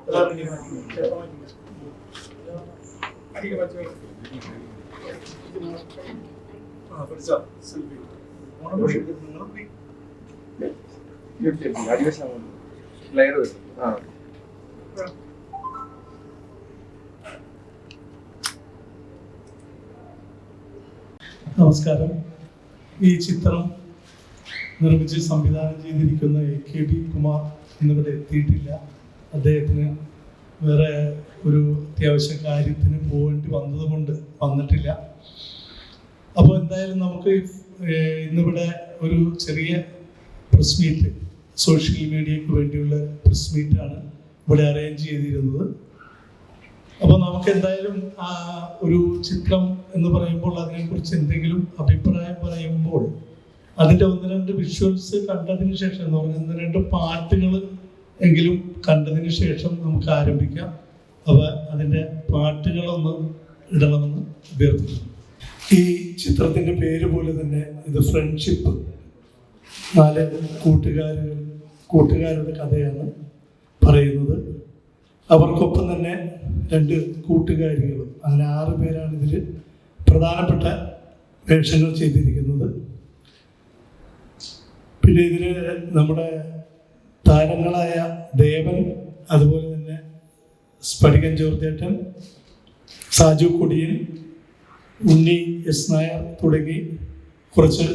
നമസ്കാരം. ഈ ചിത്രം നിർമ്മിച്ച് സംവിധാനം ചെയ്തിരിക്കുന്ന AKB കുമാർ ഇന്നിവിടെ എത്തിയിട്ടില്ല. അദ്ദേഹത്തിന് വേറെ ഒരു അത്യാവശ്യ കാര്യത്തിന് പോകേണ്ടി വന്നതുകൊണ്ട് വന്നിട്ടില്ല. അപ്പോൾ എന്തായാലും നമുക്ക് ഇന്നിവിടെ ഒരു ചെറിയ പ്രസ് മീറ്റ്, സോഷ്യൽ മീഡിയയ്ക്ക് വേണ്ടിയുള്ള പ്രസ് മീറ്റാണ് ഇവിടെ അറേഞ്ച് ചെയ്തിരുന്നത്. അപ്പോൾ നമുക്ക് എന്തായാലും ഒരു ചിത്രം എന്ന് പറയുമ്പോൾ അതിനെക്കുറിച്ച് എന്തെങ്കിലും അഭിപ്രായം പറയുമ്പോൾ അതിൻ്റെ 1-2 വിഷ്വൽസ് കണ്ടതിന് ശേഷം, എന്ന് പറഞ്ഞാൽ 1-2 പാട്ടുകൾ എങ്കിലും കണ്ടതിന് ശേഷം നമുക്ക് ആരംഭിക്കാം. അപ്പോൾ അതിൻ്റെ പാട്ടുകളൊന്ന് ഇടണമെന്ന് അഭ്യർത്ഥിക്കുന്നു. ഈ ചിത്രത്തിൻ്റെ പേര് പോലെ തന്നെ ഇത് ഫ്രണ്ട്ഷിപ്പ്, 4 കൂട്ടുകാരുടെ കഥയാണ് പറയുന്നത്. അവർക്കൊപ്പം തന്നെ 2 കൂട്ടുകാരികളും, അങ്ങനെ 6 പേരാണ് ഇതിൽ പ്രധാനപ്പെട്ട വേഷങ്ങൾ ചെയ്തിരിക്കുന്നത്. പിന്നെ ഇതിൽ നമ്മുടെ താരങ്ങളായ ദേവൻ, അതുപോലെ തന്നെ സ്ഫടികൻ ജോർജേട്ടൻ, സാജു കൊടിയൻ, ഉണ്ണി S. നായർ തുടങ്ങി കുറച്ച്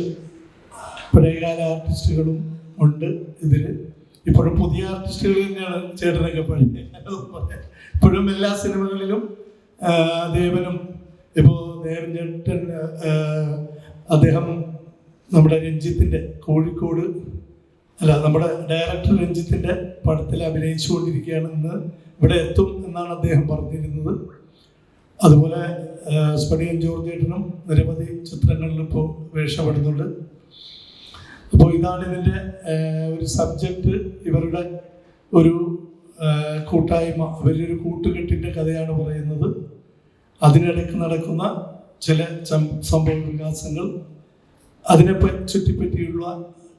പഴയകാല ആർട്ടിസ്റ്റുകളും ഉണ്ട് ഇതിൽ. ഇപ്പോഴും പുതിയ ആർട്ടിസ്റ്റുകൾ തന്നെയാണ് ചേട്ടനൊക്കെ ഇപ്പോഴും എല്ലാ സിനിമകളിലും ദേവനും, ഇപ്പോൾ ദേവൻ ചേട്ടൻ അദ്ദേഹം നമ്മുടെ രഞ്ജിത്തിൻ്റെ കോഴിക്കോട് നമ്മുടെ ഡയറക്ടർ രഞ്ജിത്തിൻ്റെ പടത്തിൽ അഭിനയിച്ചുകൊണ്ടിരിക്കുകയാണെന്ന് ഇവിടെ എത്തും എന്നാണ് അദ്ദേഹം പറഞ്ഞിരുന്നത്. അതുപോലെ സ്ഫടികൻ ജോർജേട്ടനും നിരവധി ചിത്രങ്ങളിൽ ഇപ്പോൾ വേഷപ്പെടുന്നുണ്ട്. അപ്പോൾ ഇതാണ് ഇതിൻ്റെ ഒരു സബ്ജക്റ്റ്. ഇവരുടെ ഒരു കൂട്ടായ്മ, വലിയൊരു കൂട്ടുകെട്ടിൻ്റെ കഥയാണ് പറയുന്നത്. അതിനിടയ്ക്ക് നടക്കുന്ന ചില സംഭവ വികാസങ്ങൾ, അതിനെ ചുറ്റിപ്പറ്റിയുള്ള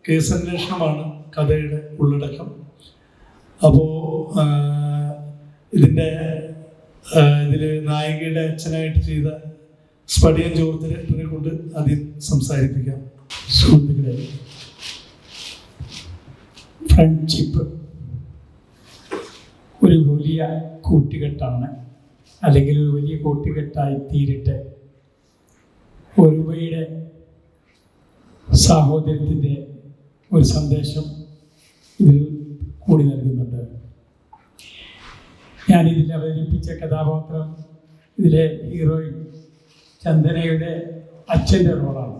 കേസന്വേഷണമാണ് കഥയുടെ ഉള്ളടക്കം. അപ്പോൾ ഇതിൽ നായികയുടെ അച്ഛനായിട്ട് ചെയ്ത സ്ഫടികൻ ജോർജേട്ടനെ കൊണ്ട് ആദ്യം സംസാരിപ്പിക്കാം. സുഹൃത്തുക്കളെ, ഫ്രണ്ട്ഷിപ്പ് ഒരു വലിയ കൂട്ടുകെട്ടാണ്, അല്ലെങ്കിൽ ഒരു വലിയ കൂട്ടുകെട്ടായി തീരട്ടെ. ഒരുമയുടെ സാഹോദര്യത്തിൻ്റെ ഒരു സന്ദേശം ഇതിൽ കൂടി നൽകുന്നുണ്ട്. ഞാനിതിൽ അവതരിപ്പിച്ച കഥാപാത്രം, ഇതിലെ ഹീറോയിൻ ചന്ദനയുടെ അച്ഛൻ്റെ റോളാണ്.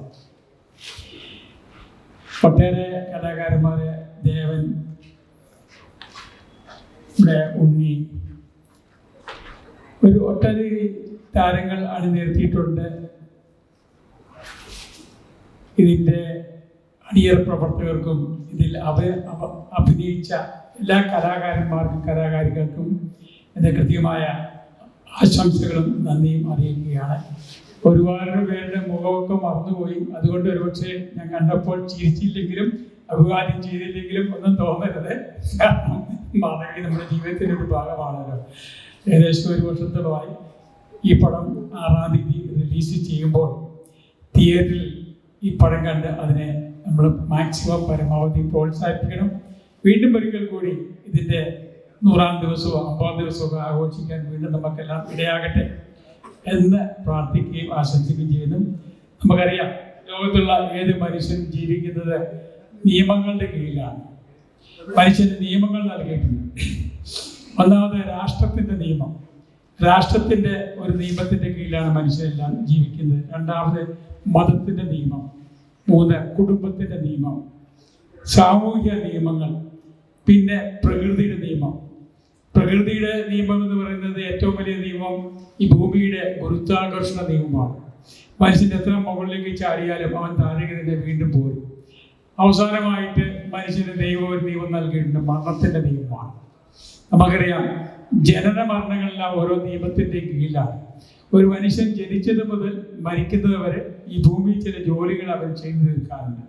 ഒട്ടേറെ കലാകാരന്മാരെ, ദേവൻ, ഇവിടെ ഉണ്ണി, ഒരു ഒട്ടനവധി താരങ്ങൾ അണിനിരത്തിയിട്ടുണ്ട്. ഇതിൻ്റെ അണിയർ പ്രവർത്തകർക്കും ഇതിൽ അഭിനയിച്ച എല്ലാ കലാകാരന്മാർക്കും കലാകാരികൾക്കും എൻ്റെ കൃത്യമായ ആശംസകളും നന്ദിയും അറിയിക്കുകയാണ്. ഒരുപാട് പേരുടെ മുഖമൊക്കെ മറന്നുപോയി. അതുകൊണ്ട് ഒരുപക്ഷെ ഞാൻ കണ്ടപ്പോൾ ചിരിച്ചില്ലെങ്കിലും അഭിവാദ്യം ചെയ്തില്ലെങ്കിലും ഒന്നും തോന്നരുത്. കാരണം മാധവി നമ്മുടെ ജീവിതത്തിൻ്റെ ഒരു ഭാഗമാണല്ലോ. ഏകദേശം 1 വർഷത്തോളമായി ഈ പടം 6-ാം തീയതി റിലീസ് ചെയ്യുമ്പോൾ തിയേറ്ററിൽ ഈ പടം കണ്ട് അതിനെ നമ്മൾ മാക്സിമം പരമാവധി പ്രോത്സാഹിപ്പിക്കണം. വീണ്ടും ഒരിക്കൽ കൂടി ഇതിൻ്റെ 100-ാം ദിവസവും 50-ാം ദിവസവും ആഘോഷിക്കാൻ വീണ്ടും നമുക്കെല്ലാം ഇടയാകട്ടെ എന്ന് പ്രാർത്ഥിക്കുകയും ആശംസിക്കുകയും ചെയ്യുന്നു. നമുക്കറിയാം, ലോകത്തുള്ള ഏത് മനുഷ്യനും ജീവിക്കുന്നത് നിയമങ്ങളുടെ കീഴിലാണ്. മനുഷ്യന് നിയമങ്ങൾ നൽകിയിട്ടുണ്ട്. ഒന്നാമത് രാഷ്ട്രത്തിൻ്റെ നിയമം, രാഷ്ട്രത്തിൻ്റെ ഒരു നിയമത്തിൻ്റെ കീഴിലാണ് മനുഷ്യരെല്ലാം ജീവിക്കുന്നത്. രണ്ടാമത് മതത്തിൻ്റെ നിയമം. 3 കുടുംബത്തിൻ്റെ നിയമം, സാമൂഹിക നിയമങ്ങൾ, പിന്നെ പ്രകൃതിയുടെ നിയമം. പ്രകൃതിയുടെ നിയമം എന്ന് പറയുന്നത് ഏറ്റവും വലിയ നിയമം ഈ ഭൂമിയുടെ ഗുരുത്വാകർഷണ നിയമമാണ്. മനുഷ്യൻ എത്ര മുകളിലേക്ക് ചാടിയാലും അവൻ താഴേക്ക് തന്നെ വീണ്ടും പോരും. അവസാനമായിട്ട് മനുഷ്യന് ദൈവം ഒരു നിയമം നൽകിയിട്ടുണ്ട്, മരണത്തിൻ്റെ നിയമമാണ്. നമുക്കറിയാം, ജനന മരണങ്ങളെല്ലാം ഓരോ നിയമത്തിൻ്റെ കീഴിലാണ്. ഒരു മനുഷ്യൻ ജനിച്ചത് മുതൽ മരിക്കുന്നത് വരെ ഈ ഭൂമിയിൽ ചില ജോലികൾ അവർ ചെയ്തു തീർക്കാറുണ്ട്.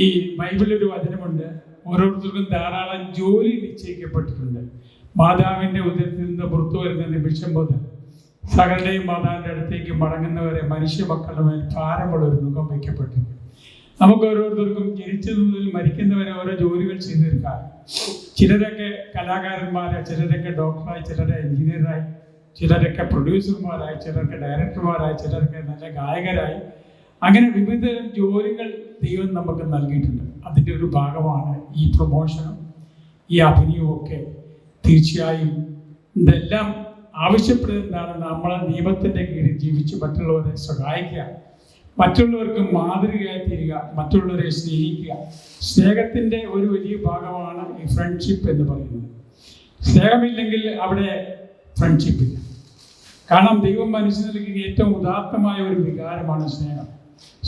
ഈ ബൈബിളിലൊരു വചനമുണ്ട്, ഓരോരുത്തർക്കും ധാരാളം ജോലി നിശ്ചയിക്കപ്പെട്ടിട്ടുണ്ട്. മാതാവിൻ്റെ ഉദരത്തിൽ നിന്ന് പുറത്തു വരുന്ന നിമിഷം മുതൽ സകലയുടെയും മാതാവിൻ്റെ അടുത്തേക്ക് മടങ്ങുന്നവരെ മനുഷ്യ മക്കളുടെ മേൽ ഭാരമുള്ള ഒരു മുഖം വയ്ക്കപ്പെട്ടു. നമുക്ക് ഓരോരുത്തർക്കും ജനിച്ചത് മുതൽ മരിക്കുന്നവരെ ഓരോ ജോലികൾ ചെയ്തു തീർക്കാം. ചിലരൊക്കെ കലാകാരന്മാരായി, ചിലരൊക്കെ ഡോക്ടറായി, ചിലരെ എഞ്ചിനീയറായി, ചിലരൊക്കെ പ്രൊഡ്യൂസർമാരായി, ചിലർക്ക് ഡയറക്ടർമാരായി, ചിലർക്ക് നല്ല ഗായകരായി, അങ്ങനെ വിവിധ ജോലികൾ ദൈവം നമുക്ക് നൽകിയിട്ടുണ്ട്. അതിൻ്റെ ഒരു ഭാഗമാണ് ഈ പ്രൊമോഷനും ഈ അഭിനയവും ഒക്കെ. തീർച്ചയായും ഇതെല്ലാം ആവശ്യപ്പെടുന്നതാണ് നമ്മളെ നിയമത്തിൻ്റെ കീഴിൽ ജീവിച്ച് മറ്റുള്ളവരെ സഹായിക്കുക, മറ്റുള്ളവർക്ക് മാതൃകയായി തീരുക, മറ്റുള്ളവരെ സ്നേഹിക്കുക. സ്നേഹത്തിൻ്റെ ഒരു വലിയ ഭാഗമാണ് ഈ ഫ്രണ്ട്ഷിപ്പ് എന്ന് പറയുന്നത്. സ്നേഹമില്ലെങ്കിൽ അവിടെ ഫ്രണ്ട്ഷിപ്പ് ഇല്ല. കാരണം ദൈവം മനുഷ്യന് നൽകിയ ഏറ്റവും ഉദാത്തമായ ഒരു വികാരമാണ് സ്നേഹം.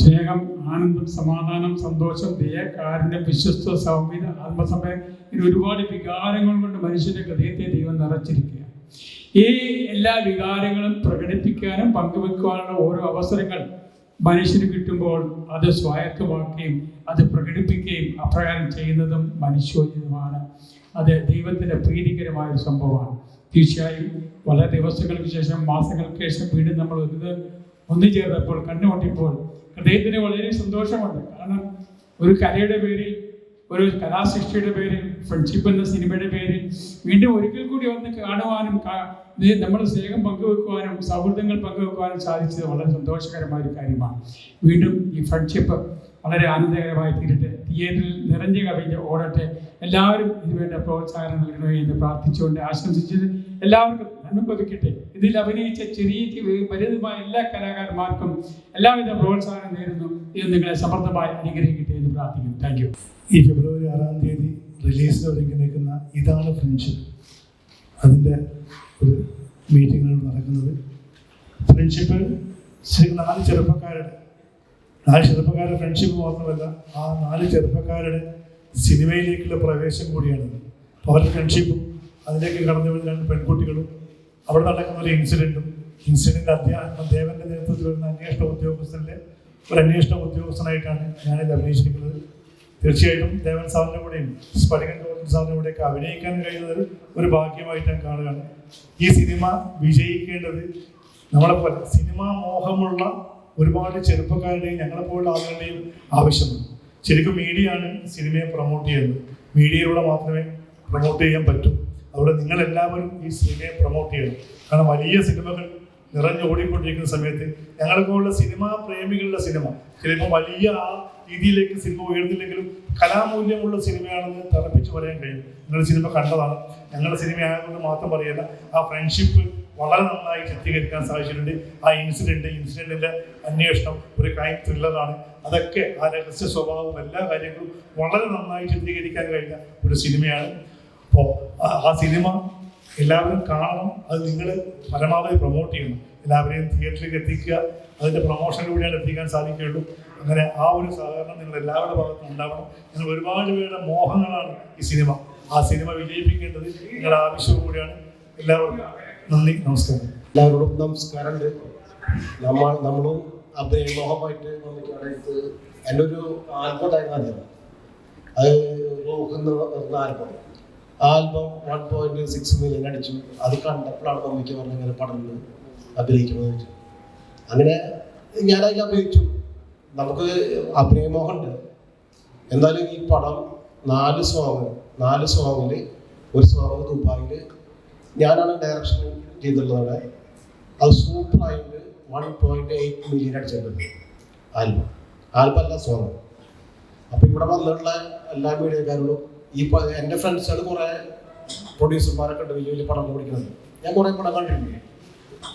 സ്നേഹം, ആനന്ദം, സമാധാനം, സന്തോഷം, ദയ, കാരുണ്യം, വിശ്വസ്ത, സൗമ്യത, ആത്മസമയം, ഇങ്ങനെ ഒരുപാട് വികാരങ്ങൾ കൊണ്ട് മനുഷ്യന്റെ ഹൃദയത്തെ ദൈവം നിറച്ചിരിക്കുക. ഈ എല്ലാ വികാരങ്ങളും പ്രകടിപ്പിക്കാനും പങ്കുവെക്കുവാനുള്ള ഓരോ അവസരങ്ങൾ മനുഷ്യന് കിട്ടുമ്പോൾ അത് സ്വായത്തമാക്കുകയും അത് പ്രകടിപ്പിക്കുകയും അപ്രകാരം ചെയ്യുന്നതും മനുഷ്യോചിതമാണ്. അത് ദൈവത്തിൻ്റെ പ്രീതികരമായ ഒരു സംഭവമാണ്. തീർച്ചയായും വളരെ ദിവസങ്ങൾക്ക് ശേഷം, മാസങ്ങൾക്ക് ശേഷം വീണ്ടും നമ്മൾ ഒന്നുചേർന്നപ്പോൾ, കണ്ടുമുട്ടിയപ്പോൾ ഹൃദയത്തിന് വളരെ സന്തോഷമുണ്ട്. കാരണം ഒരു കലയുടെ പേരിൽ, ഒരു കലാസൃഷ്ടിയുടെ പേരിൽ, ഫ്രണ്ട്ഷിപ്പ് എന്ന സിനിമയുടെ പേരിൽ വീണ്ടും ഒരിക്കൽ കൂടി വന്ന് കാണുവാനും നമ്മൾ സ്നേഹം പങ്കുവെക്കുവാനും സൗഹൃദങ്ങൾ പങ്കുവെക്കുവാനും സാധിച്ചത് വളരെ സന്തോഷകരമായ ഒരു കാര്യമാണ്. വീണ്ടും ഈ ഫ്രണ്ട്ഷിപ്പ് വളരെ ആനന്ദകരമായി തീരട്ടെ, തിയേറ്ററിൽ നിറഞ്ഞു കവിഞ്ഞ് ഓടട്ടെ. എല്ലാവരും ഇതിനുവേണ്ട പ്രോത്സാഹനം നൽകണമേ എന്ന് പ്രാർത്ഥിച്ചുകൊണ്ട് ആശംസിച്ചത് എല്ലാവർക്കും നന്മ ഭവിക്കട്ടെ. ഇതിൽ അഭിനയിച്ച ചെറിയ വലുതുമായ എല്ലാ കലാകാരന്മാർക്കും എല്ലാവിധ പ്രോത്സാഹനം നേരുന്നു. ഇത് നിങ്ങളെ സമർത്ഥമായി അനുഗ്രഹിക്കട്ടെ എന്ന് പ്രാർത്ഥിക്കുന്നു. Thank you. ഈ ഫെബ്രുവരി 6-ാം തീയതി റിലീസിന് ഒരുങ്ങി നിൽക്കുന്ന ഇതാണ് ഫ്രണ്ട്ഷിപ്പ്, അതിൻ്റെ ഒരു മീറ്റിങ്ങാണ് നടക്കുന്നത്. ഫ്രണ്ട്ഷിപ്പ് 4 ചെറുപ്പക്കാരുടെ ഫ്രണ്ട്ഷിപ്പ് മാത്രമല്ല, ആ 4 ചെറുപ്പക്കാരുടെ സിനിമയിലേക്കുള്ള പ്രവേശം കൂടിയാണ്. അപ്പോൾ അവരുടെ ഫ്രണ്ട്ഷിപ്പും അതിലേക്ക് കടന്നു വരുന്ന 2 പെൺകുട്ടികളും അവിടെ നടക്കുന്ന ഒരു ഇൻസിഡൻറ്റ് ദേവൻ്റെ നേതൃത്വത്തിൽ വരുന്ന ഒരു അന്വേഷണ ഉദ്യോഗസ്ഥനായിട്ടാണ് ഞാനിത് അഭിനയിച്ചിരിക്കുന്നത്. തീർച്ചയായിട്ടും ദേവൻ സാറിൻ്റെ കൂടെയും സ്ഫടികൻ സാറിൻ്റെ കൂടെയൊക്കെ അഭിനയിക്കാൻ കഴിയുന്നത് ഒരു ഭാഗ്യമായിട്ട് ഞാൻ കാണുകയാണ്. ഈ സിനിമ വിജയിക്കേണ്ടത് നമ്മളെപ്പോലെ സിനിമാ മോഹമുള്ള ഒരുപാട് ചെറുപ്പക്കാരുടെയും ഞങ്ങളെപ്പോലുള്ള ആളുകളുടെയും ആവശ്യമാണ്. ശരിക്കും മീഡിയയാണ് സിനിമയെ പ്രൊമോട്ട് ചെയ്യുന്നത്. മീഡിയയിലൂടെ മാത്രമേ പ്രൊമോട്ട് ചെയ്യാൻ പറ്റൂ. അതുകൊണ്ട് നിങ്ങളെല്ലാവരും ഈ സിനിമയെ പ്രൊമോട്ട് ചെയ്യണം. കാരണം വലിയ സിനിമകൾ നിറഞ്ഞോടിക്കൊണ്ടിരിക്കുന്ന സമയത്ത് ഞങ്ങളെപ്പോലുള്ള സിനിമാ പ്രേമികളുടെ സിനിമ ചിലപ്പോൾ വലിയ ആ രീതിയിലേക്ക് സിനിമ ഉയർന്നില്ലെങ്കിലും കലാമൂല്യമുള്ള സിനിമയാണെന്ന് തറപ്പിച്ച് പറയാൻ കഴിയും. നിങ്ങളുടെ സിനിമ കണ്ടതാണ്. ഞങ്ങളുടെ സിനിമ ആയതുകൊണ്ട് മാത്രം പറയല്ല, ആ ഫ്രണ്ട്ഷിപ്പ് വളരെ നന്നായി ചിത്രീകരിക്കാൻ സാധിച്ചിട്ടുണ്ട്. ആ ഇൻസിഡൻറ്റിൻ്റെ അന്വേഷണം ഒരു ക്രൈം ത്രില്ലറാണ്. അതൊക്കെ ആ രഹസ്യ സ്വഭാവവും എല്ലാ കാര്യങ്ങളും വളരെ നന്നായി ചിത്രീകരിക്കാൻ കഴിഞ്ഞ ഒരു സിനിമയാണ്. അപ്പോൾ ആ സിനിമ എല്ലാവരും കാണണം. അത് നിങ്ങൾ പരമാവധി പ്രൊമോട്ട് ചെയ്യണം. എല്ലാവരെയും തിയേറ്ററിലേക്ക് എത്തിക്കുക. അതിൻ്റെ പ്രൊമോഷനിലൂടെയാണ് എത്തിക്കാൻ സാധിക്കുകയുള്ളൂ. അങ്ങനെ ആ ഒരു സഹകരണം നിങ്ങൾ എല്ലാവരുടെ ഭാഗത്തും ഉണ്ടാവണം. നിങ്ങൾ ഒരുപാട് പേരുടെ മോഹങ്ങളാണ് ഈ സിനിമ. ആ സിനിമ വിജയിപ്പിക്കേണ്ടത് നിങ്ങളുടെ ആവശ്യം കൂടിയാണ്. എല്ലാവർക്കും നന്ദി, നമസ്കാരം. എല്ലാവരോടും നമസ്കാരമുണ്ട്. നമ്മളും അഭിനയമോഹമായിട്ട് വന്നിട്ട് എൻ്റെ ഒരു ആൽബം ഉണ്ടായിരുന്ന ആദ്യം, അത് റോഹെന്ന ആൽബം 1.6 മില്യൺ അടിച്ചു. അത് കണ്ടപ്പോഴാണ് മമ്മിക്ക് പറഞ്ഞ ഇങ്ങനെ പടങ്ങൾ അഭിനയിക്കുന്നത് വെച്ചു. അങ്ങനെ ഞാനതിൽ അഭിനയിച്ചു. നമുക്ക് അഭിനയമോഹമുണ്ട്. എന്തായാലും ഈ പടം 4 സോങ്ങിൽ ഒരു സോങ് ദുബായിൽ ഞാനാണ് ഡയറക്ഷൻ ചെയ്തിട്ടുള്ളത്. അത് സൂപ്പറായിട്ട് 1.8 മില്യൺ അടിച്ചിട്ടുണ്ട് ആൽബം അല്ല സോങ്. അപ്പോൾ ഇവിടെ വന്നിട്ടുള്ള എല്ലാ മീഡിയക്കാരോടും എൻ്റെ ഫ്രണ്ട്സുകൾ കുറേ പ്രൊഡ്യൂസർമാരൊക്കെ ഉണ്ട് വലിയ വലിയ പടം ഓടിക്കുന്നത്. ഞാൻ കുറേ പടം കണ്ടിട്ടുണ്ട്.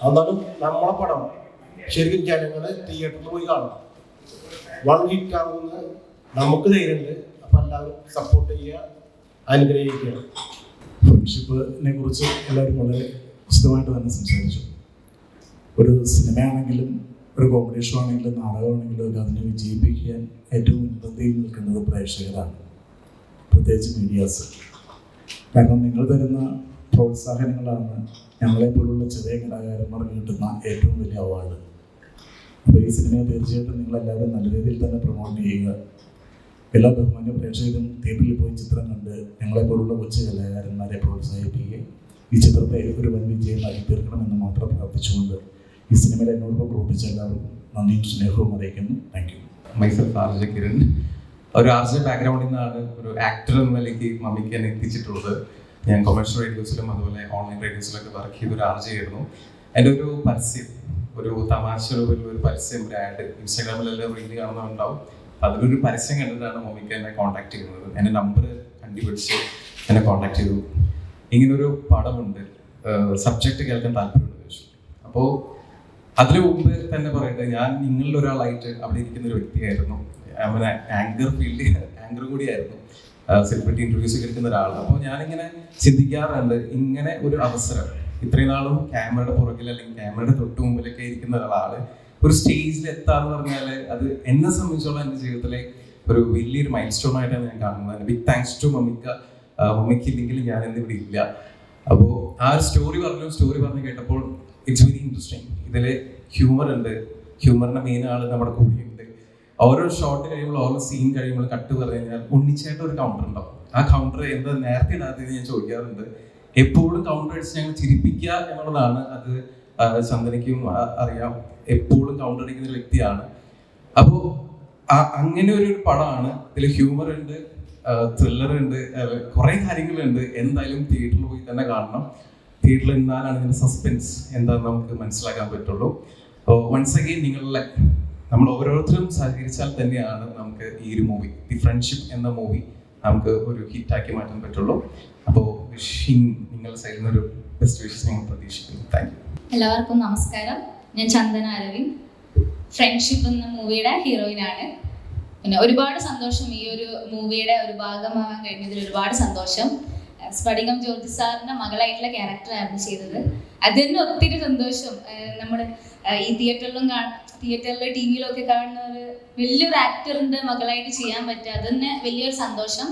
എന്നാലും നമ്മളെ പടം ശരിക്കും ജനങ്ങൾ തിയേറ്ററിൽ പോയി കാണണം. 1 ഹിറ്റ് ആകുമെന്ന് നമുക്ക് ധൈര്യമുണ്ട്. അപ്പം എല്ലാവരും സപ്പോർട്ട് ചെയ്യുക, അനുഗ്രഹിക്കുക. ഫ്രണ്ട്ഷിപ്പിനെ കുറിച്ച് എല്ലാവരും വളരെ വിശദമായിട്ട് തന്നെ സംസാരിച്ചു. ഒരു സിനിമയാണെങ്കിലും ഒരു കോമഡി ഷോ ആണെങ്കിലും നാടകമാണെങ്കിലും ഒക്കെ അതിനെ വിജയിപ്പിക്കാൻ ഏറ്റവും മുൻപന്തിയിൽ നിൽക്കുന്നത് പ്രേക്ഷകരാണ്, പ്രത്യേകിച്ച് മീഡിയാസ്. കാരണം നിങ്ങൾ തരുന്ന പ്രോത്സാഹനങ്ങളാണ് ഞങ്ങളെപ്പോലുള്ള ചെറിയ കലാകാരന്മാർക്ക് കിട്ടുന്ന ഏറ്റവും വലിയ അവാർഡ്. അപ്പോൾ ഈ സിനിമയെ തീർച്ചയായിട്ടും നിങ്ങളെല്ലാവരും നല്ല രീതിയിൽ തന്നെ പ്രൊമോട്ട് ചെയ്യുക. എല്ലാ ബഹുമാന്യ പ്രേക്ഷകരും തിയേറ്ററിൽ പോയി ചിത്രം കണ്ട് ഞങ്ങളെപ്പോലുള്ള കൊച്ചു കലാകാരന്മാരെ പ്രോത്സാഹിപ്പിക്കുകയും ഈ ചിത്രത്തെ ഒരു വൻ വിജയമാക്കി തീർക്കണമെന്ന് മാത്രം പ്രാർത്ഥിച്ചുകൊണ്ട് ഈ സിനിമയിൽ എന്നോടൊപ്പം പ്രവർത്തിച്ച എല്ലാവർക്കും നന്ദിയും സ്നേഹവും അറിയിക്കുന്നു. Thank you. Myself RJ Kiran. ഒരു ആർജെ ബാക്ക്ഗ്രൗണ്ടിൽ നിന്നാണ് ഒരു ആക്ടർ എന്ന നിലയ്ക്ക് മമ്മിക്ക് എന്നെ എത്തിച്ചിട്ടുള്ളത്. ഞാൻ കൊമേഴ്ഷ്യൽ റേഡിയോസിലും അതുപോലെ ഓൺലൈൻ റേഡിയോസിലൊക്കെ വർക്ക് ചെയ്തൊരു ആർജെ ആയിരുന്നു. എൻ്റെ ഒരു പരസ്യം, ഒരു തമാശ രൂപത്തിലുള്ള ഒരു പരസ്യം, ഒരു ആഡ് ഇൻസ്റ്റാഗ്രാമിലെല്ലാം റീല് കാണുന്നുണ്ടാവും. അതിലൊരു പരസ്യം കണ്ടിട്ടാണ് മമ്മിക്ക് എന്നെ കോൺടാക്ട് ചെയ്യുന്നത്. എൻ്റെ നമ്പർ കണ്ടുപിടിച്ച് എന്നെ കോൺടാക്ട് ചെയ്തു. ഇങ്ങനൊരു പടമുണ്ട്, സബ്ജക്റ്റ് കേൾക്കാൻ താല്പര്യമുണ്ട് ചോദിച്ചു. അപ്പോൾ അതിനു മുമ്പ് തന്നെ പറയട്ടെ, ഞാൻ നിങ്ങളിൽ ഒരാളായിട്ട് അവിടെ ഇരിക്കുന്ന ഒരു വ്യക്തിയായിരുന്നു. അങ്ങനെ ആങ്കർ കൂടിയായിരുന്നു, സെലിബ്രിറ്റി ഇൻ്റർവ്യൂസ് എടുക്കുന്ന ഒരാൾ. അപ്പോൾ ഞാനിങ്ങനെ ചിന്തിക്കാറുണ്ട്, ഇങ്ങനെ ഒരു അവസരം ഇത്രയും നാളും ക്യാമറയുടെ പുറകിൽ അല്ലെങ്കിൽ ക്യാമറയുടെ തൊട്ട് മുമ്പിലൊക്കെ ഇരിക്കുന്ന ഒരാൾ ഒരു സ്റ്റേജിൽ എത്താന്ന് പറഞ്ഞാൽ അത് എന്നെ സംബന്ധിച്ചോളം എൻ്റെ ജീവിതത്തിലെ ഒരു വലിയൊരു മൈൽ സ്റ്റോൺ ആയിട്ടാണ് ഞാൻ കാണുന്നത്. Big thanks to Mammikka. മമ്മിക്ക് ഇല്ലെങ്കിൽ ഞാൻ ഇന്നിവിടെ ഇല്ല. അപ്പോൾ ആ ഒരു സ്റ്റോറി പറഞ്ഞ് കേട്ടപ്പോൾ ഇറ്റ്സ് വെരി ഇൻട്രസ്റ്റിംഗ്. ഇതിൽ ഹ്യൂമർ ഉണ്ട്, ഹ്യൂമറിൻ്റെ മെയിൻ ആൾ നമ്മുടെ കൂടെയുണ്ട്. ഓരോ ഷോട്ട് കഴിയുമ്പോൾ, ഓരോ സീൻ കഴിയുമ്പോൾ കട്ട് പറഞ്ഞു കഴിഞ്ഞാൽ ഉണ്ണിച്ചേട്ട ഒരു കൗണ്ടർ ഉണ്ടാവും. ആ കൗണ്ടർ എന്താ നേരത്തെ ഇടാത്തത് ഞാൻ ചോദിക്കാറുണ്ട്. എപ്പോഴും കൗണ്ടർ അടിച്ച് ഞങ്ങൾ ചിരിപ്പിക്കുക എന്നുള്ളതാണ്. അത് ചന്ദനയ്ക്കും അറിയാം, എപ്പോഴും കൗണ്ടർ അടിക്കുന്ന ഒരു വ്യക്തിയാണ്. അപ്പോൾ അങ്ങനെ ഒരു പടമാണ്. ഇതിൽ ഹ്യൂമർ ഉണ്ട്, ത്രില്ലർ ഉണ്ട്, കുറേ കാര്യങ്ങളുണ്ട്. എന്തായാലും തിയേറ്ററിൽ പോയി തന്നെ കാണണം. തിയേറ്ററിൽ എന്നാലാണ് ഇതിൻ്റെ സസ്പെൻസ് എന്താണെന്ന് നമുക്ക് മനസ്സിലാക്കാൻ പറ്റുള്ളൂ. വൺസ് അഗെയിൻ നമ്മൾ ഓരോരുത്തരും സഹകരിച്ചാൽ തന്നെയാണ് നമുക്ക് ഈ ഒരു മൂവി, ദി ഫ്രണ്ട്ഷിപ്പ് എന്ന മൂവി നമുക്ക് ഒരു ഹിറ്റാക്കി മാറ്റാൻ പറ്റുള്ളൂ. അപ്പോൾ നിങ്ങളുടെ സൈഡിൽ നിന്നൊരു ബെസ്റ്റ് വിഷസ് ഞങ്ങൾ പ്രതീക്ഷിക്കുന്നു. Thank you. എല്ലാവർക്കും നമസ്കാരം. ഞാൻ ചന്ദന അരവിന്ദ്, ഫ്രണ്ട്ഷിപ്പ് എന്ന മൂവിയുടെ ഹീറോയിനാണ്. പിന്നെ ഒരുപാട് സന്തോഷം ഈ ഒരു മൂവിയുടെ ഒരു ഭാഗമാവാൻ കഴിഞ്ഞതിൽ ഒരുപാട് സന്തോഷം. സ്ഫടികം ജോർജ് സാറിൻ്റെ മകളായിട്ടുള്ള ക്യാരക്ടറായിരുന്നു ചെയ്തത്. അത് തന്നെ ഒത്തിരി സന്തോഷം. നമ്മൾ ഈ തിയേറ്ററിലും ടി വിയിലൊക്കെ കാണുന്ന ഒരു വലിയൊരു ആക്ടറിൻ്റെ മകളായിട്ട് ചെയ്യാൻ പറ്റുക, അത് തന്നെ വലിയൊരു സന്തോഷം.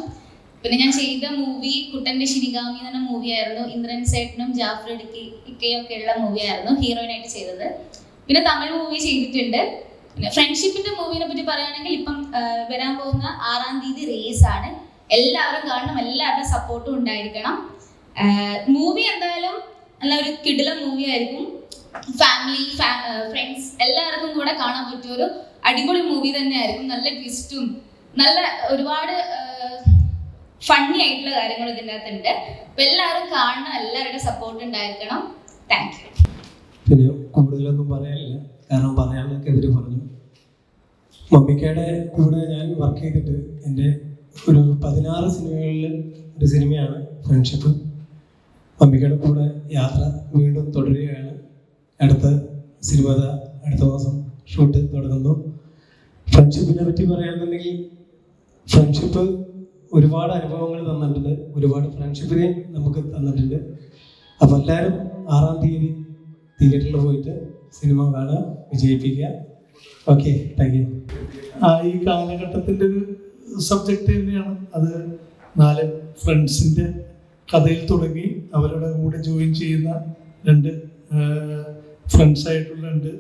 പിന്നെ ഞാൻ ചെയ്ത മൂവി കുട്ടൻ്റെ ശിനിഗാമി എന്ന മൂവിയായിരുന്നു. ഇന്ദ്രൻ സേട്ടനും ജാഫർ ഇക്കയും ഒക്കെ ഉള്ള മൂവിയായിരുന്നു ഹീറോയിനായിട്ട് ചെയ്തത്. പിന്നെ തമിഴ് മൂവി ചെയ്തിട്ടുണ്ട്. പിന്നെ ഫ്രണ്ട്ഷിപ്പിന്റെ മൂവിനെ പറ്റി പറയുകയാണെങ്കിൽ ഇപ്പം വരാൻ പോകുന്ന 6-ാം തീയതി റിലീസ് ആണ്. എല്ലാവരും കാണണം, എല്ലാവരുടെ സപ്പോർട്ടും ഉണ്ടായിരിക്കണം. മൂവി എന്തായാലും നല്ല ഒരു കിടിലൻ മൂവി ആയിരിക്കും. ഫാമിലി ഫ്രണ്ട്സ് എല്ലാവർക്കും കൂടെ കാണാൻ പറ്റിയ ഒരു അടിപൊളി മൂവി തന്നെ ആയിരിക്കും. നല്ല ട്വിസ്റ്റും നല്ല ഒരുപാട് ഫണ്ണി ആയിട്ടുള്ള കാര്യങ്ങൾ ഇതിൻ്റെ അകത്തുണ്ട്. അപ്പം എല്ലാവരും കാണണം, എല്ലാവരുടെ സപ്പോർട്ട് ഉണ്ടായിരിക്കണം. Thank you. പിന്നെ കൂടുതലൊന്നും പറയാനില്ല, കാരണം പറയാനൊക്കെ ഇവർ പറഞ്ഞു. മമ്മിക്കയുടെ കൂടെ ഞാൻ വർക്ക് ചെയ്തിട്ട് എൻ്റെ ഒരു 16 സിനിമകളിൽ ഒരു സിനിമയാണ് ഫ്രണ്ട്ഷിപ്പ്. മമ്മിക്കയുടെ കൂടെ യാത്ര വീണ്ടും തുടരുകയാണ്. അടുത്ത സിനിമ അടുത്ത മാസം ഷൂട്ട് തുടങ്ങുന്നു. ഫ്രണ്ട്ഷിപ്പിനെ പറ്റി പറയുകയാണെന്നുണ്ടെങ്കിൽ ഫ്രണ്ട്ഷിപ്പ് ഒരുപാട് അനുഭവങ്ങൾ തന്നിട്ടുണ്ട്, ഒരുപാട് ഫ്രണ്ട്ഷിപ്പിനെ നമുക്ക് തന്നിട്ടുണ്ട്. അപ്പോൾ എല്ലാവരും 6-ാം തീയതി തിയേറ്ററിൽ പോയിട്ട് സിനിമ കാണുക, വിജയിപ്പിക്കുക. Okay, thank you. ഈ കാലഘട്ടത്തിൻ്റെ ഒരു സബ്ജക്റ്റ് തന്നെയാണ് അത്. 4 ഫ്രണ്ട്സിൻ്റെ കഥയിൽ തുടങ്ങി അവരുടെ കൂടെ ജോയിൻ ചെയ്യുന്ന 2 ഫ്രണ്ട്സായിട്ടുള്ള 2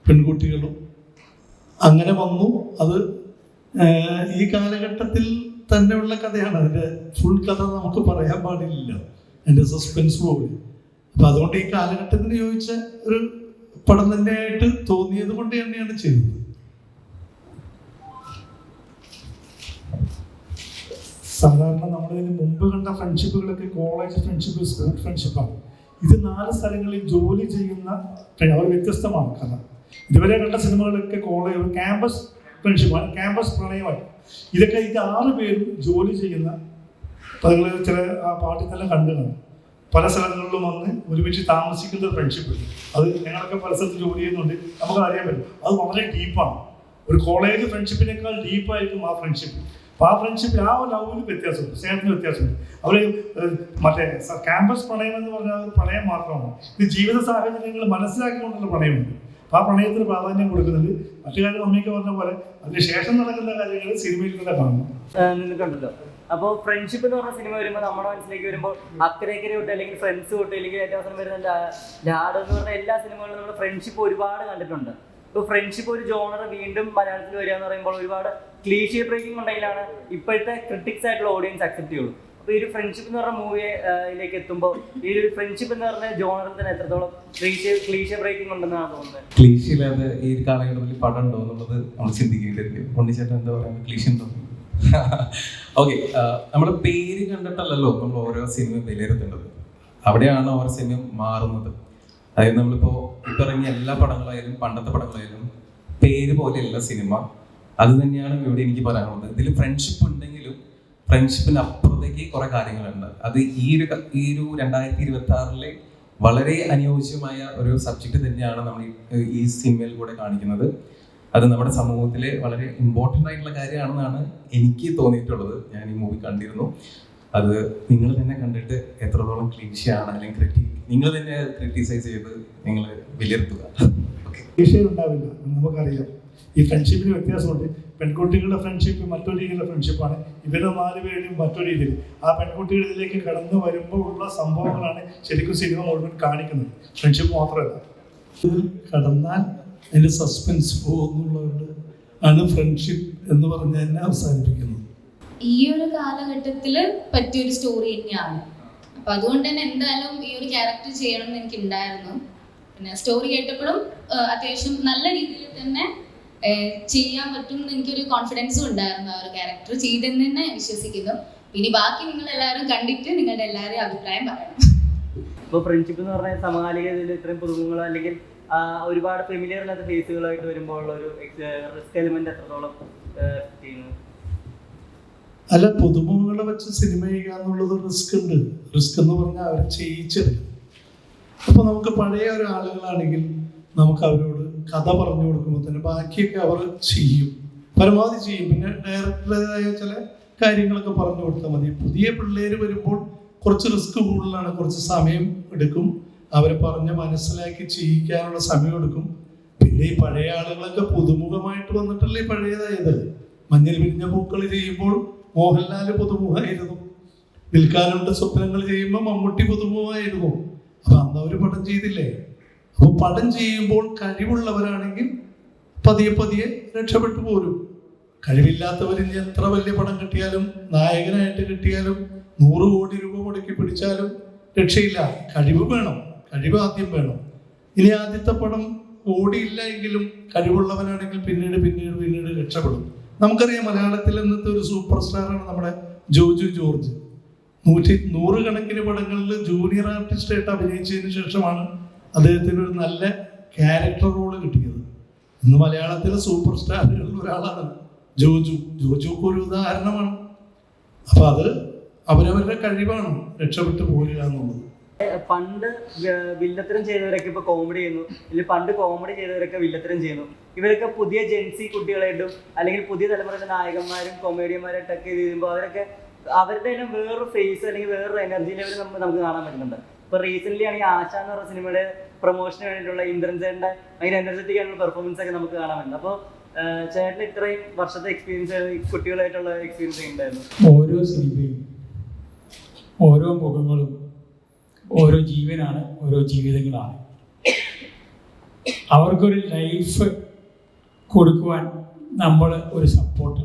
പെൺകുട്ടികളും അങ്ങനെ വന്നു. അത് ഈ കാലഘട്ടത്തിൽ തന്നെയുള്ള കഥയാണ്. അതിൻ്റെ ഫുൾ കഥ നമുക്ക് പറയാൻ പാടില്ല, അതിൻ്റെ സസ്പെൻസ് പോലെ. അപ്പം അതുകൊണ്ട് ഈ കാലഘട്ടത്തിന് ചോദിച്ച ഒരു പടം തന്നെയായിട്ട് തോന്നിയത് കൊണ്ട് തന്നെയാണ് ചെയ്തത്. സാധാരണ നമ്മളിതിന് മുമ്പ് കണ്ട ഫ്രണ്ട്ഷിപ്പുകളൊക്കെ കോളേജ് ഫ്രണ്ട്ഷിപ്പ്, സ്കൂൾ ഫ്രണ്ട്ഷിപ്പാണ്. ഇത് 4 സ്ഥലങ്ങളിൽ ജോലി ചെയ്യുന്ന അവർ വ്യത്യസ്തമാണ് കഥ. ഇതുവരെ കണ്ട സിനിമകളൊക്കെ കോളേജ് ക്യാമ്പസ് ഫ്രണ്ട്ഷിപ്പാണ്, ക്യാമ്പസ് പ്രണയമായി. ഇതൊക്കെ 6 പേരും ജോലി ചെയ്യുന്ന, നിങ്ങൾ ചില ആ പാട്ടിൽ തന്നെ കണ്ടു കാണും, പല സ്ഥലങ്ങളിലും വന്ന് ഒരുമിച്ച് താമസിക്കുന്ന ഒരു ഫ്രണ്ട്ഷിപ്പ്. അത് ഞങ്ങളൊക്കെ പല സ്ഥലത്ത് ജോലി ചെയ്യുന്നുണ്ട്, നമുക്ക് അറിയാൻ പറ്റും. അത് വളരെ ഡീപ്പാണ്. ഒരു കോളേജ് ഫ്രണ്ട്ഷിപ്പിനേക്കാൾ ഡീപ്പായിരിക്കും ആ ഫ്രണ്ട്ഷിപ്പ്. അപ്പോൾ ആ ഫ്രണ്ട്ഷിപ്പിൽ ആ ലവിന് വ്യത്യാസമുണ്ട്, സ്നേഹത്തിന് വ്യത്യാസമുണ്ട്. അവർ മറ്റേ ക്യാമ്പസ് പ്രണയം എന്ന് പറഞ്ഞാൽ ഒരു പ്രണയം മാത്രമാണ്. ഇത് ജീവിത സാഹചര്യങ്ങൾ മനസ്സിലാക്കിക്കൊണ്ടുള്ള പ്രണയമുണ്ട്. അപ്പോൾ ആ പ്രണയത്തിന് പ്രാധാന്യം കൊടുക്കുന്നുണ്ട്. മറ്റു കാര്യം അമ്മയ്ക്ക് പറഞ്ഞ പോലെ അതിന് ശേഷം നടക്കുന്ന കാര്യങ്ങൾ സിനിമയിൽ തന്നെ കാണണം. നിന്നിട്ടുണ്ടല്ലോ. അപ്പോൾ ഫ്രണ്ട്ഷിപ്പ് എന്ന് പറഞ്ഞ സിനിമ വരുമ്പോൾ നമ്മുടെ മനസ്സിലേക്ക് വരുമ്പോൾ അക്കരക്കര തൊട്ട് അല്ലെങ്കിൽ ഫ്രണ്ട്സ് തൊട്ട് അല്ലെങ്കിൽ ഏറ്റവും അവസരം വരുന്ന ലാഡ് എന്ന് പറഞ്ഞ എല്ലാ സിനിമകളിലും നമ്മൾ ഫ്രണ്ട്ഷിപ്പ് ഒരുപാട് കണ്ടിട്ടുണ്ട്. ഇപ്പോൾ ഫ്രണ്ട്ഷിപ്പ് ഒരു ജോണർ വീണ്ടും മലയാളത്തിൽ വരിക എന്ന് പറയുമ്പോൾ ഒരുപാട് ക്ലീഷേ ബ്രേക്കിംഗ് ഉണ്ടെങ്കിലാണ് ഇപ്പോഴത്തെ ക്രിട്ടിക്സ് ആയിട്ടുള്ള ഓഡിയൻസ് അക്സെപ്റ്റ് ചെയ്യുള്ളൂ. അപ്പോൾ ഈ ഒരു ഫ്രണ്ട്ഷിപ്പ് എന്ന് പറഞ്ഞ മൂവിയിലേക്ക് എത്തുമ്പോൾ ഈ ഒരു ഫ്രണ്ട്ഷിപ്പ് എന്ന് പറഞ്ഞ ജോണറിൽ തന്നെ എത്രത്തോളം ക്ലീഷേ ബ്രേക്കിംഗ് ഉണ്ടെന്നാണ് തോന്നുന്നത്? ക്ലീഷില്ലാതെ ഈ ഒരു കാലഘട്ടത്തിൽ പടം ഉണ്ടോ എന്നുള്ളത് നമ്മൾ ചിന്തിക്കേണ്ടിയിരിക്കും. ഉണ്ണിച്ചേട്ടൻ എന്താ പറയുക, ക്ലീഷ ഉണ്ടോ? ഓക്കെ, നമ്മുടെ പേര് കണ്ടിട്ടല്ലല്ലോ നമ്മൾ ഓരോ സിനിമ വിലയിരുത്തേണ്ടത്. അവിടെയാണ് ഓരോ സിനിമ മാറുന്നത്. അതായത് നമ്മളിപ്പോൾ ഇപ്പം ഇറങ്ങിയ എല്ലാ പടങ്ങളായാലും പണ്ടത്തെ പടങ്ങളായാലും പേര് പോലെയല്ല സിനിമ. അത് തന്നെയാണ് ഇവിടെ എനിക്ക് പറയാനുള്ളത്. ഇതിൽ ഫ്രണ്ട്ഷിപ്പ് ഉണ്ടെങ്കിലും ഫ്രണ്ട്ഷിപ്പിന് അപ്പുറത്തേക്ക് കുറെ കാര്യങ്ങളുണ്ട്. അത് ഈ ഒരു 2026 വളരെ അനുയോജ്യമായ ഒരു സബ്ജക്റ്റ് തന്നെയാണ് നമ്മൾ ഈ സിനിമയിൽ കൂടെ കാണിക്കുന്നത്. അത് നമ്മുടെ സമൂഹത്തിലെ വളരെ ഇമ്പോർട്ടൻ്റ് ആയിട്ടുള്ള കാര്യമാണെന്നാണ് എനിക്ക് തോന്നിയിട്ടുള്ളത്. ഞാൻ ഈ മൂവി കണ്ടിരുന്നു. അത് നിങ്ങൾ തന്നെ കണ്ടിട്ട് എത്രത്തോളം ക്ലീശയാണ് അല്ലെങ്കിൽ നിങ്ങൾ തന്നെ ക്രിട്ടിസൈസ് ചെയ്ത് നിങ്ങൾ വിലയിരുത്തുക. ഉണ്ടാവില്ല, നമുക്കറിയാം. ഈ ഫ്രണ്ട്ഷിപ്പിന് വ്യത്യാസമുണ്ട്. പെൺകുട്ടികളുടെ ഫ്രണ്ട്ഷിപ്പ് മറ്റൊരു രീതിയിലുള്ള ഫ്രണ്ട്ഷിപ്പാണ്. ഇവരുടെ 4 പേരും മറ്റൊരു രീതിയിൽ. ആ പെൺകുട്ടികളിലേക്ക് കടന്നു വരുമ്പോൾ ഉള്ള സംഭവങ്ങളാണ് ശരിക്കും സിനിമ മുഴുവൻ കാണിക്കുന്നത്, ഫ്രണ്ട്ഷിപ്പ് മാത്രമല്ല. ഇതിൽ കടന്നാൽ അതിൻ്റെ സസ്പെൻസ് പോകുന്നുള്ളതുകൊണ്ട് ആണ് ഫ്രണ്ട്ഷിപ്പ് എന്ന് പറഞ്ഞ് തന്നെ അവസാനിപ്പിക്കുന്നത്. ഈ ഒരു കാലഘട്ടത്തിൽ പറ്റിയൊരു സ്റ്റോറി തന്നെയാണ്. അപ്പൊ അതുകൊണ്ട് തന്നെ എന്തായാലും ഈ ഒരു ക്യാരക്ടർ ചെയ്യണം എന്ന് എനിക്ക് ഉണ്ടായിരുന്നു. പിന്നെ സ്റ്റോറി കേട്ടപ്പോഴും അത്യാവശ്യം നല്ല രീതിയിൽ തന്നെ ചെയ്യാൻ പറ്റും എന്ന് എനിക്കൊരു കോൺഫിഡൻസും ഉണ്ടായിരുന്നു. ആ ഒരു ക്യാരക്ടർ ചെയ്തെന്ന് തന്നെ വിശ്വസിക്കുന്നു. ഇനി ബാക്കി നിങ്ങൾ എല്ലാവരും കണ്ടിട്ട് നിങ്ങളുടെ എല്ലാവരെയും അഭിപ്രായം പറയണം. ഇപ്പോൾ ഫ്രണ്ട്ഷിപ്പ് എന്ന് പറഞ്ഞാൽ സമകാലികതയിൽ ഇത്രയും പുതുമുഖങ്ങളോ അല്ലെങ്കിൽ ഒരുപാട് ഫെമിലിയർ അല്ലാത്ത ഫേസുകളായിട്ട് വരുമ്പോൾ ഉള്ള ഒരു റിസ്ക് എലിമെന്റ് എത്രത്തോളം ചെയ്യുന്നു? അല്ല, പുതുമുഖങ്ങളെ വെച്ച് സിനിമ ചെയ്യുക എന്നുള്ളത് റിസ്ക് ഉണ്ട്. റിസ്ക് എന്ന് പറഞ്ഞാൽ അവരെ ചെയ്യിച്ചെടുക്കും. അപ്പോൾ നമുക്ക് പഴയ ഒരാളുകളാണെങ്കിൽ നമുക്ക് അവരോട് കഥ പറഞ്ഞു കൊടുക്കുമ്പോൾ തന്നെ ബാക്കിയൊക്കെ അവർ ചെയ്യും, പരമാവധി ചെയ്യും. പിന്നെ ഡയറക്ടറുടേതായ ചില കാര്യങ്ങളൊക്കെ പറഞ്ഞു കൊടുത്താൽ മതി. പുതിയ പിള്ളേർ വരുമ്പോൾ കുറച്ച് റിസ്ക് കൂടുതലാണ്, കുറച്ച് സമയം എടുക്കും. അവരെ പറഞ്ഞ് മനസ്സിലാക്കി ചെയ്യിക്കാനുള്ള സമയം എടുക്കും. പിന്നെ ഈ പഴയ ആളുകളൊക്കെ പുതുമുഖമായിട്ട് വന്നിട്ടല്ലേ പഴയതായത്. മഞ്ഞൾ വിരിഞ്ഞ പൂക്കൾ ചെയ്യുമ്പോൾ മോഹൻലാൽ പുതുമുഖമായിരുന്നു. വിൽക്കാനുണ്ട് സ്വപ്നങ്ങൾ ചെയ്യുമ്പോൾ മമ്മൂട്ടി പുതുമുഖമായിരുന്നു. അപ്പൊ അന്ന് അവർ പടം ചെയ്തില്ലേ? അപ്പൊ പടം ചെയ്യുമ്പോൾ കഴിവുള്ളവരാണെങ്കിൽ പതിയെ പതിയെ രക്ഷപ്പെട്ടു പോരും. കഴിവില്ലാത്തവരിന് എത്ര വലിയ പടം കിട്ടിയാലും നായകനായിട്ട് കിട്ടിയാലും 100 കോടി രൂപ മുടക്കി പിടിച്ചാലും രക്ഷയില്ല. കഴിവ് വേണം, കഴിവ് ആദ്യം വേണം. ഇനി ആദ്യത്തെ പടം ഓടിയില്ല എങ്കിലും കഴിവുള്ളവനാണെങ്കിൽ പിന്നീട് രക്ഷപ്പെടും. നമുക്കറിയാം, മലയാളത്തിൽ ഇന്നത്തെ ഒരു സൂപ്പർ സ്റ്റാറാണ് നമ്മുടെ ജോജു ജോർജ്. 100 കണക്കിന് പടങ്ങളിൽ ജൂനിയർ ആർട്ടിസ്റ്റായിട്ട് അഭിനയിച്ചതിന് ശേഷമാണ് അദ്ദേഹത്തിന് ഒരു നല്ല ക്യാരക്ടർ റോള് കിട്ടിയത്. ഇന്ന് മലയാളത്തിലെ സൂപ്പർ സ്റ്റാറുകളിൽ ഒരാളാണ് ജോജു ഒരു ഉദാഹരണമാണ്. അപ്പൊ അത് അവരവരുടെ കഴിവാണ് രക്ഷപ്പെട്ടു പോരുക എന്നുള്ളത്. പണ്ട് വില്ലത്തരം ചെയ്തവരൊക്കെ ഇപ്പൊ കോമഡി ചെയ്യുന്നു, ഇല്ലെങ്കിൽ പണ്ട് കോമഡി ചെയ്തവരൊക്കെ വില്ലത്തരം ചെയ്യുന്നു. ഇവരൊക്കെ പുതിയ ജെൻസി കുട്ടികളായിട്ടും അല്ലെങ്കിൽ പുതിയ തലമുറയിലെ നായകന്മാരും കൊമേഡിയന്മാരായിട്ടൊക്കെ ഇത് ചെയ്യുമ്പോൾ അവരുടെ തന്നെ വേറൊരു ഫേസ് അല്ലെങ്കിൽ വേറൊരു എനർജി ലെവൽ നമുക്ക് കാണാൻ പറ്റുന്നുണ്ട്. ഇപ്പൊ റീസെന്റ് ആണെങ്കിൽ ആശ എന്ന് പറഞ്ഞ സിനിമയുടെ പ്രൊമോഷന് വേണ്ടിയിട്ടുള്ള ഇന്ദ്രൻ ചേട്ടന്റെ ഭയങ്കര എനർജറ്റിക് ആയിട്ടുള്ള പെർഫോമൻസ് ഒക്കെ നമുക്ക് കാണാൻ പറ്റുന്നത്. അപ്പോൾ ചേട്ടന് ഇത്രയും വർഷത്തെ എക്സ്പീരിയൻസ് കുട്ടികളായിട്ടുള്ള എക്സ്പീരിയൻസ് ഉണ്ടായിരുന്നു. ഓരോ സിനിമയും ഓരോ മുഖങ്ങളും ഓരോ ജീവനാണ്, ഓരോ ജീവിതങ്ങളാണ്. അവർക്കൊരു ലൈഫ് കൊടുക്കുവാൻ നമ്മൾ ഒരു സപ്പോർട്ട്.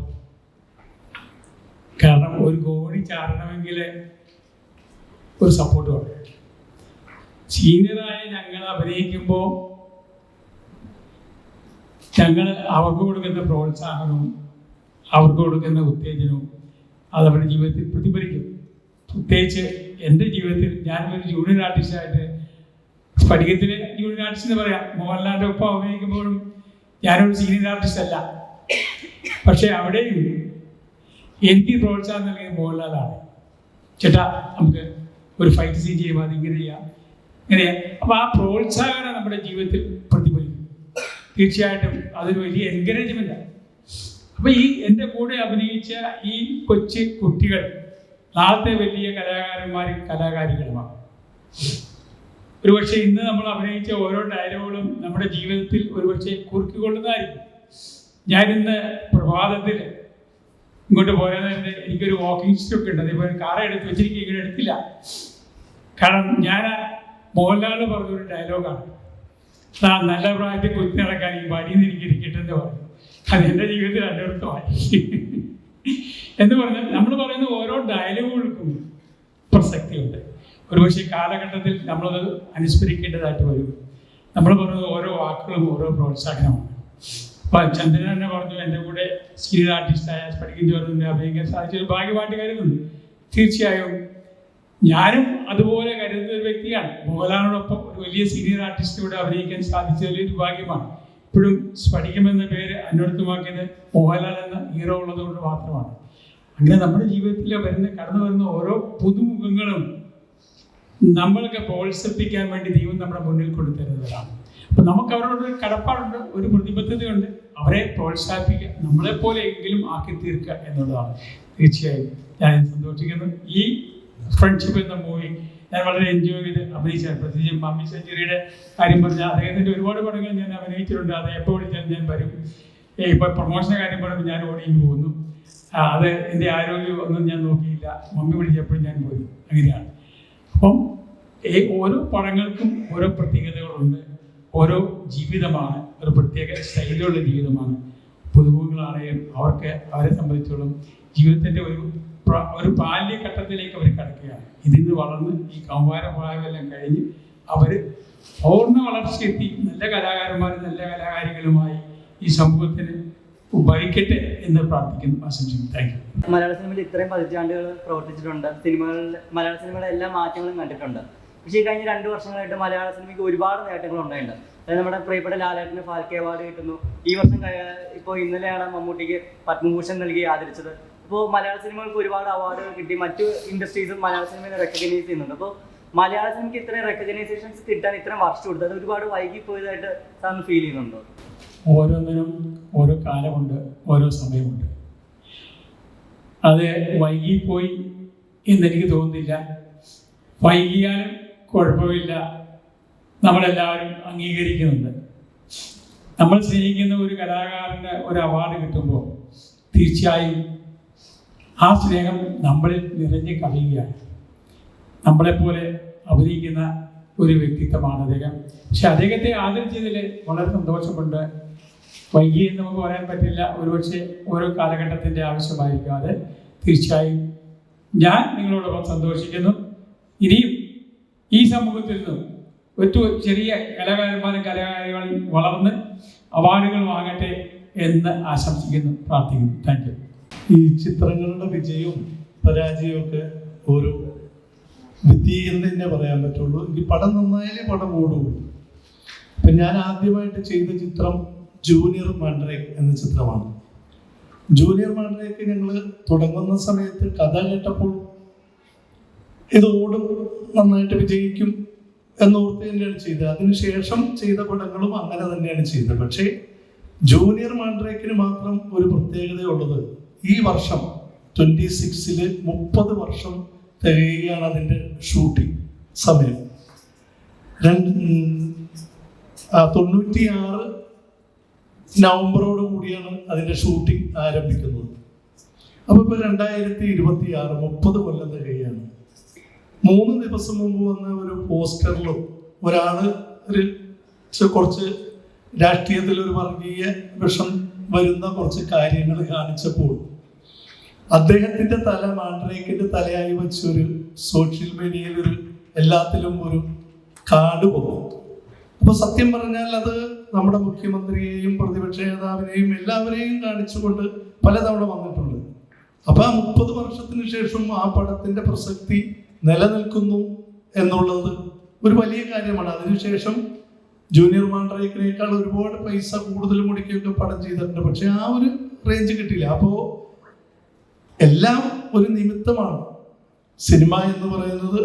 കാരണം ഒരു കോടി ചാടണമെങ്കിൽ ഒരു സപ്പോർട്ട് വേണം. സീനിയറായ ഞങ്ങൾ അഭിനയിക്കുമ്പോൾ ഞങ്ങൾ അവർക്ക് കൊടുക്കുന്ന പ്രോത്സാഹനവും അവർക്ക് കൊടുക്കുന്ന ഉത്തേജനവും അതവരുടെ ജീവിതത്തിൽ പ്രതിഫലിക്കും. പ്രത്യേകിച്ച് എൻ്റെ ജീവിതത്തിൽ ഞാനൊരു ജൂനിയർ ആർട്ടിസ്റ്റായിട്ട് സ്ഫടികത്തിലെ ജൂനിയർ ആർട്ടിസ്റ്റ് എന്ന് പറയാം. മോഹൻലാലിൻ്റെ ഒപ്പം അഭിനയിക്കുമ്പോഴും ഞാനൊരു സീനിയർ ആർട്ടിസ്റ്റ് അല്ല. പക്ഷേ അവിടെയും എനിക്ക് പ്രോത്സാഹനം നൽകിയത് മോഹൻലാലാണ്. ചേട്ടാ, നമുക്ക് ഒരു ഫൈറ്റ് സീൻ ചെയ്യുമ്പോൾ അതിങ്ങനെ ചെയ്യാം, ഇങ്ങനെ. അപ്പോൾ ആ പ്രോത്സാഹനം നമ്മുടെ ജീവിതത്തിൽ പ്രതിഫലിക്കും. തീർച്ചയായിട്ടും അതൊരു വലിയ എൻകറേജ്മെൻ്റാണ്. അപ്പോൾ ഈ എൻ്റെ കൂടെ അഭിനയിച്ച ഈ കൊച്ചു കുട്ടികൾ നാളത്തെ വലിയ കലാകാരന്മാരും കലാകാരികളുമാണ്. ഒരുപക്ഷെ ഇന്ന് നമ്മൾ അഭിനയിച്ച ഓരോ ഡയലോഗുകളും നമ്മുടെ ജീവിതത്തിൽ ഒരുപക്ഷെ കുറുക്കിക്കൊള്ളുന്നതായിരിക്കും. ഞാനിന്ന് പ്രഭാതത്തിൽ ഇങ്ങോട്ട് പോരാതെ എനിക്കൊരു വാക്കിംഗ് സ്റ്റോക്ക് ഉണ്ട്. അതേപോലെ കാറ എടുത്ത് വെച്ചിരിക്കുക, ഇങ്ങനെ എടുത്തില്ല. കാരണം ഞാൻ മോഹൻലാൽ പറഞ്ഞൊരു ഡയലോഗാണ്, നല്ല പ്രായത്തിൽ കുത്തി നടക്കാൻ ഈ വടിയിൽ നിന്ന് എനിക്ക് ഇരിക്കട്ടെന്ന് പറഞ്ഞു. അത് എൻ്റെ ജീവിതത്തിൽ അനർത്ഥമായി. എന്ന് പറഞ്ഞാൽ നമ്മൾ പറയുന്ന ഓരോ ഡയലോഗുകൾക്കും പ്രസക്തിയുണ്ട്. ഒരുപക്ഷെ കാലഘട്ടത്തിൽ നമ്മളത് അനുസ്മരിക്കേണ്ടതായിട്ട് വരും. നമ്മൾ പറയുന്നത് ഓരോ വാക്കുകളും ഓരോ പ്രോത്സാഹനമാണ്. അപ്പം ചന്ദ്രൻ തന്നെ പറഞ്ഞു, എൻ്റെ കൂടെ സീനിയർ ആർട്ടിസ്റ്റായ പഠിക്കുന്ന ചോറിനെ അഭിനയിക്കാൻ സാധിച്ചൊരു ഭാഗ്യമായിട്ട് കരുതുന്നു. തീർച്ചയായും ഞാനും അതുപോലെ കരുതുന്ന ഒരു വ്യക്തിയാണ്. മോഹൻലാലിനോടൊപ്പം ഒരു വലിയ സീനിയർ ആർട്ടിസ്റ്റിലൂടെ അഭിനയിക്കാൻ സാധിച്ചതിൽ ഒരു ഭാഗ്യമാണ്. ഇപ്പോഴും സ്ഫടികം പേര് അന്വർത്ഥമാക്കിയത് മോഹൻലാൽ എന്ന ഹീറോ ഉള്ളതുകൊണ്ട് മാത്രമാണ്. അങ്ങനെ നമ്മുടെ ജീവിതത്തിൽ കടന്നു വരുന്ന ഓരോ പുതുമുഖങ്ങളും നമ്മളൊക്കെ പ്രോത്സാഹിപ്പിക്കാൻ വേണ്ടി ദൈവം നമ്മുടെ മുന്നിൽ കൊണ്ടുതരുന്നതാണ്. അപ്പം നമുക്ക് അവരോടൊരു കടപ്പാടുണ്ട്, ഒരു പ്രതിബദ്ധതയുണ്ട്. അവരെ പ്രോത്സാഹിപ്പിക്കുക, നമ്മളെപ്പോലെ എങ്കിലും ആക്കി തീർക്കുക എന്നുള്ളതാണ്. തീർച്ചയായും ഞാൻ സന്തോഷിക്കുന്നു. ഈ ഫ്രണ്ട്ഷിപ്പ് എന്ന മൂവി ഞാൻ വളരെ എൻജോയ് ചെയ്ത് അഭിനയിച്ചാണ്. പ്രത്യേകിച്ച് മമ്മി സെഞ്ചുറിയുടെ കാര്യം പറഞ്ഞാൽ അദ്ദേഹത്തിൻ്റെ ഒരുപാട് പടങ്ങൾ ഞാൻ അഭിനയിച്ചിട്ടുണ്ട്. അത് എപ്പോൾ വിളിച്ചാലും ഞാൻ വരും. ഇപ്പോൾ പ്രൊമോഷൻ്റെ കാര്യം പറയുമ്പോൾ ഞാൻ ഓടിയും പോകുന്നു. അത് എൻ്റെ ആരോഗ്യം ഒന്നും ഞാൻ നോക്കിയില്ല. മമ്മി വിളിച്ചപ്പോഴും ഞാൻ പോയി. അങ്ങനെയാണ്. അപ്പം ഓരോ പടങ്ങൾക്കും ഓരോ പ്രത്യേകതകളുണ്ട്. ഓരോ ജീവിതമാണ്, ഒരു പ്രത്യേക സ്റ്റൈലുള്ള ജീവിതമാണ്. പുതുമുഖങ്ങളാണെങ്കിലും അവരെ സംബന്ധിച്ചോളം ജീവിതത്തിൻ്റെ ഒരു ബാല്യഘട്ടത്തിലേക്ക് അവർ കടക്കുകയാണ്. ഇതിൽ നിന്ന് വളർന്ന് ഈ കൗമാര പ്രായമെല്ലാം കഴിഞ്ഞ് അവർ പൂർണ്ണ വളർച്ചയെത്തി നല്ല കലാകാരന്മാരും നല്ല കലാകാരികളുമായി ഈ സമൂഹത്തിന് ഉപകരിക്കട്ടെ എന്ന് പ്രാർത്ഥിക്കുന്നു, ആശംസിക്കുന്നു. Thank you. മലയാള സിനിമയിൽ ഇത്രയും പതിറ്റാണ്ടുകൾ പ്രവർത്തിച്ചിട്ടുണ്ട്. മലയാള സിനിമയുടെ എല്ലാ മാറ്റങ്ങളും കണ്ടിട്ടുണ്ട്. പക്ഷേ ഈ കഴിഞ്ഞ 2 വർഷങ്ങളായിട്ട് മലയാള സിനിമയ്ക്ക് ഒരുപാട് നേട്ടങ്ങൾ ഉണ്ടായിട്ടുണ്ട്. അതായത് നമ്മുടെ പ്രിയപ്പെട്ട ലാലേട്ടന് ഫാൽക്കെ അവാർഡ് കിട്ടുന്നു. ഈ വർഷം ഇപ്പോൾ ഇന്നലെയാണ് മമ്മൂട്ടിക്ക് പത്മഭൂഷൺ നൽകി ആദരിച്ചത്. അപ്പോൾ മലയാള സിനിമകൾക്ക് ഒരുപാട് അവാർഡുകൾ കിട്ടി. മറ്റു ഇൻഡസ്ട്രീസും മലയാള സിനിമയെ റെക്കഗ്നൈസ് ചെയ്യുന്നുണ്ട്. അപ്പോൾ മലയാള സിനിമയ്ക്ക് ഇത്രയും റെക്കഗ്നൈസേഷൻസ് കിട്ടാൻ ഇത്രയും വർഷം കൊടുത്തത് ഒരുപാട് വൈകിപ്പോയതായിട്ട് സാറിന് ഫീൽ ചെയ്യുന്നുണ്ടോ? ഓരോന്നിനും ഓരോ കാലമുണ്ട്, ഓരോ സമയമുണ്ട്. അത് വൈകിപ്പോയി എന്നെനിക്ക് തോന്നുന്നില്ല. വൈകിയാലും കുഴപ്പമില്ല, നമ്മളെല്ലാവരും അംഗീകരിക്കുന്നുണ്ട്. നമ്മൾ സ്നേഹിക്കുന്ന ഒരു കലാകാരന് ഒരു അവാർഡ് കിട്ടുമ്പോൾ തീർച്ചയായും ആ സ്നേഹം നമ്മളിൽ നിറഞ്ഞ് കവിയുകയാണ്. നമ്മളെപ്പോലെ അഭിനയിക്കുന്ന ഒരു വ്യക്തിത്വമാണ് അദ്ദേഹം. പക്ഷെ അദ്ദേഹത്തെ ആദരിച്ചതിൽ വളരെ സന്തോഷമുണ്ട്. വൈകിയെന്ന് നമുക്ക് പറയാൻ പറ്റില്ല. ഒരുപക്ഷെ ഓരോ കാലഘട്ടത്തിൻ്റെ ആവശ്യമായിരിക്കും അത്. തീർച്ചയായും ഞാൻ നിങ്ങളോടൊപ്പം സന്തോഷിക്കുന്നു. ഇനിയും ഈ സമൂഹത്തിൽ നിന്നും ഏറ്റവും ചെറിയ കലാകാരന്മാരും കലാകാരികളും വളർന്ന് അവാർഡുകൾ വാങ്ങട്ടെ എന്ന് ആശംസിക്കുന്നു, പ്രാർത്ഥിക്കുന്നു. Thank you. ഈ ചിത്രങ്ങളുടെ വിജയവും പരാജയവും ഒക്കെ ഒരു വിധി എന്ന് തന്നെ പറയാൻ പറ്റുള്ളൂ. ഈ പടം നന്നായാലേ പടം ഓടുള്ളൂ. ഇപ്പം ഞാൻ ആദ്യമായിട്ട് ചെയ്ത ചിത്രം ജൂനിയർ മാൻഡ്രേക്ക് എന്ന ചിത്രമാണ്. ജൂനിയർ മാൻഡ്രേക്ക് ഞങ്ങൾ തുടങ്ങുന്ന സമയത്ത് കഥ കേട്ടപ്പോൾ ഇത് ഓടും, നന്നായിട്ട് വിജയിക്കും എന്നോർത്ത് തന്നെയാണ് ചെയ്തത്. അതിനുശേഷം ചെയ്ത പടങ്ങളും അങ്ങനെ തന്നെയാണ് ചെയ്തത്. പക്ഷേ ജൂനിയർ മാൻഡ്രേക്കിന് മാത്രം ഒരു പ്രത്യേകതയുള്ളത്, ഈ വർഷം 26-ൽ 30 വർഷം തികയുകയാണ് അതിൻ്റെ ഷൂട്ടിംഗ് സമയം. 96 നവംബറോട് കൂടിയാണ് അതിൻ്റെ ഷൂട്ടിംഗ് ആരംഭിക്കുന്നത്. അപ്പോൾ ഇപ്പോൾ 2026 30 കൊല്ലം തികയാണ്. 3 ദിവസം മുമ്പ് വന്ന ഒരു പോസ്റ്ററിലും ഒരാൾ കുറച്ച് രാഷ്ട്രീയത്തിൽ ഒരു വർഗീയ വിഷം വരുന്ന കുറച്ച് കാര്യങ്ങൾ കാണിച്ചപ്പോൾ അദ്ദേഹത്തിൻ്റെ തല മാൻഡ്രേക്കിൻ്റെ തലയായി വെച്ചൊരു സോഷ്യൽ മീഡിയയിൽ എല്ലാത്തിലും ഒരു കാർഡ് പോകും. അപ്പോൾ സത്യം പറഞ്ഞാൽ അത് നമ്മുടെ മുഖ്യമന്ത്രിയെയും പ്രതിപക്ഷ നേതാവിനെയും എല്ലാവരെയും കാണിച്ചുകൊണ്ട് പലതവണ വന്നിട്ടുണ്ട്. അപ്പോൾ ആ 30 വർഷത്തിന് ശേഷം ആ പടത്തിൻ്റെ പ്രസക്തി നിലനിൽക്കുന്നു എന്നുള്ളത് ഒരു വലിയ കാര്യമാണ്. അതിനുശേഷം ജൂനിയർ മാൻഡ്രേക്കിനേക്കാൾ ഒരുപാട് പൈസ കൂടുതൽ മുടക്കിയൊക്കെ പടം ചെയ്തിട്ടുണ്ട്. പക്ഷെ ആ ഒരു റേഞ്ച് കിട്ടില്ല. അപ്പോൾ എല്ലാം ഒരു നിമിത്തമാണ്. സിനിമ എന്ന് പറയുന്നത്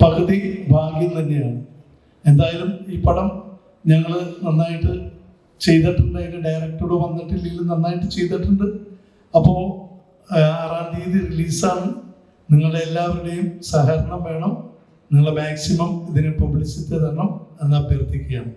പകുതി ഭാഗ്യം തന്നെയാണ്. എന്തായാലും ഈ പടം ഞങ്ങൾ നന്നായിട്ട് ചെയ്തിട്ടുണ്ട്. അതിൻ്റെ ഡയറക്ടറോട് വന്നിട്ടില്ലെങ്കിലും നന്നായിട്ട് ചെയ്തിട്ടുണ്ട്. അപ്പോൾ 6-ാം തീയതി റിലീസാണ്. നിങ്ങളുടെ എല്ലാവരുടെയും സഹകരണം വേണം. നിങ്ങൾ മാക്സിമം ഇതിന് പബ്ലിസിറ്റി തരണം എന്ന് അഭ്യർത്ഥിക്കുകയാണ്.